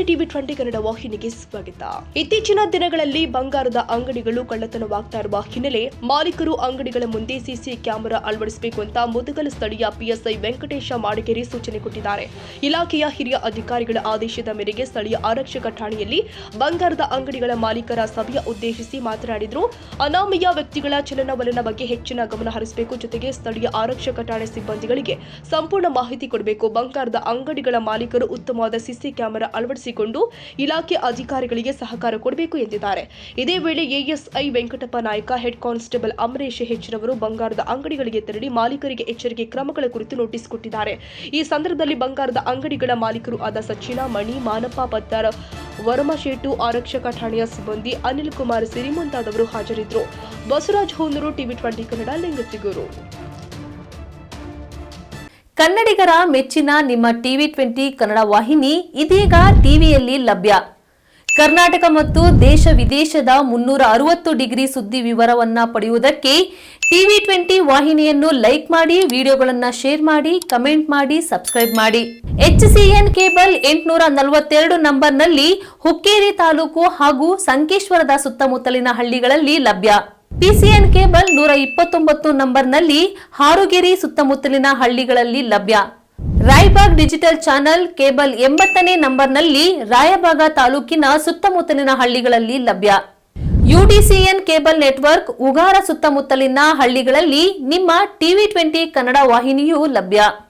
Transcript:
TV 20 Kannada ವಾಹಿನಿಗೆ ಸ್ವಾಗತ. ಇತ್ತೀಚಿನ ದಿನಗಳಲ್ಲಿ ಬಂಗಾರದ ಅಂಗಡಿಗಳು ಕಳ್ಳತನವಾಗ್ತಾ ಇರುವ ಹಿನ್ನೆಲೆ ಮಾಲೀಕರು ಅಂಗಡಿಗಳ ಮುಂದೆ ಸಿಸಿ ಕ್ಯಾಮೆರಾ ಅಳವಡಿಸಬೇಕು ಅಂತ ಮುದಗಲ್ ಸ್ಥಳೀಯ ಪಿಎಸ್ಐ ವೆಂಕಟೇಶ ಮಾಡಗೇರಿ ಸೂಚನೆ ಕೊಟ್ಟಿದ್ದಾರೆ. ಇಲಾಖೆಯ ಹಿರಿಯ ಅಧಿಕಾರಿಗಳ ಆದೇಶದ ಮೇರೆಗೆ ಸ್ಥಳೀಯ ಆರಕ್ಷಕ ಠಾಣೆಯಲ್ಲಿ ಬಂಗಾರದ ಅಂಗಡಿಗಳ ಮಾಲೀಕರ ಸಭೆಯ ಉದ್ದೇಶಿಸಿ ಮಾತನಾಡಿದ್ರು. ಅನಾಮಯ ವ್ಯಕ್ತಿಗಳ ಚಲನವಲನ ಬಗ್ಗೆ ಹೆಚ್ಚಿನ ಗಮನ ಹರಿಸಬೇಕು. ಜೊತೆಗೆ ಸ್ಥಳೀಯ ಆರಕ್ಷಕ ಠಾಣೆ ಸಿಬ್ಬಂದಿಗಳಿಗೆ ಸಂಪೂರ್ಣ ಮಾಹಿತಿ ಕೊಡಬೇಕು. ಬಂಗಾರದ ಅಂಗಡಿಗಳ ಮಾಲೀಕರು ಉತ್ತಮವಾದ ಸಿಸಿ ಕ್ಯಾಮೆರಾ ಅಳವಡಿಸಿಕೊಂಡು ಇಲಾಖೆ ಅಧಿಕಾರಿಗಳಿಗೆ ಸಹಕಾರ ಕೊಡಬೇಕು ಎಂದಿದ್ದಾರೆ. ಇದೇ ವೇಳೆ ಎಎಸ್ಐ ವೆಂಕಟಪ್ಪ ನಾಯಕ, ಹೆಡ್ ಕಾನ್ಸ್ಟೇಬಲ್ ಅಮರೇಶ್ ಹೆಚ್ಚರವರು ಬಂಗಾರದ ಅಂಗಡಿಗಳಿಗೆ ತೆರಳಿ ಮಾಲೀಕರಿಗೆ ಎಚ್ಚರಿಕೆ ಕ್ರಮಗಳ ಕುರಿತು ನೋಟಿಸ್ ಕೊಟ್ಟಿದ್ದಾರೆ. ಈ ಸಂದರ್ಭದಲ್ಲಿ ಬಂಗಾರದ ಅಂಗಡಿಗಳ ಮಾಲೀಕರು ಆದ ಸಚಿನ, ಮಣಿ, ಮಾನಪ್ಪ ಪತ್ತಾರ, ವರಮಶೇಟು, ಆರಕ್ಷಕ ಠಾಣೆಯ ಸಿಬ್ಬಂದಿ ಅನಿಲ್ ಕುಮಾರ್ ಸಿರಿ ಮುಂತಾದವರು ಹಾಜರಿದ್ದರು. ಬಸವರಾಜ್ ಹೂನೂರು, ಟಿವಿ 20 ಕನ್ನಡ, ಲಿಂಗಸಿಗೂರು. ಕನ್ನಡಿಗರ ಮೆಚ್ಚಿನ ನಿಮ್ಮ ಟಿವಿ 20 ಕನ್ನಡ ವಾಹಿನಿ ಇದೀಗ ಟಿವಿಯಲ್ಲಿ ಲಭ್ಯ. ಕರ್ನಾಟಕ ಮತ್ತು ದೇಶ ವಿದೇಶದ 360 ಡಿಗ್ರಿ ಸುದ್ದಿ ವಿವರವನ್ನ ಪಡೆಯುವುದಕ್ಕೆ ಟಿವಿ 20 ವಾಹಿನಿಯನ್ನು ಲೈಕ್ ಮಾಡಿ, ವಿಡಿಯೋಗಳನ್ನು ಶೇರ್ ಮಾಡಿ, ಕಮೆಂಟ್ ಮಾಡಿ, ಸಬ್ಸ್ಕ್ರೈಬ್ ಮಾಡಿ. HCN ಕೇಬಲ್ 842 ನಂಬರ್ನಲ್ಲಿ ಹುಕ್ಕೇರಿ ತಾಲೂಕು ಹಾಗೂ ಸಂಕೇಶ್ವರದ ಸುತ್ತಮುತ್ತಲಿನ ಹಳ್ಳಿಗಳಲ್ಲಿ ಲಭ್ಯ. PCN ಕೇಬಲ್ 129 ನಂಬರ್ನಲ್ಲಿ ಹಾರುಗೆರೆ ಸುತ್ತಮುತ್ತಲಿನ ಹಳ್ಳಿಗಳಲ್ಲಿ ಲಭ್ಯ. ರಾಯಬಾಗ್ ಡಿಜಿಟಲ್ ಚಾನೆಲ್ ಕೇಬಲ್ 80ನೇ ನಂಬರ್ನಲ್ಲಿ ರಾಯಬಾಗ ತಾಲೂಕಿನ ಸುತ್ತಮುತ್ತಲಿನ ಹಳ್ಳಿಗಳಲ್ಲಿ ಲಭ್ಯ. UDCN ಕೇಬಲ್ ನೆಟ್ವರ್ಕ್ ಉಗಾರ ಸುತ್ತಮುತ್ತಲಿನ ಹಳ್ಳಿಗಳಲ್ಲಿ ನಿಮ್ಮ ಟಿವಿ 20 ಕನ್ನಡ ವಾಹಿನಿಯೂ ಲಭ್ಯ.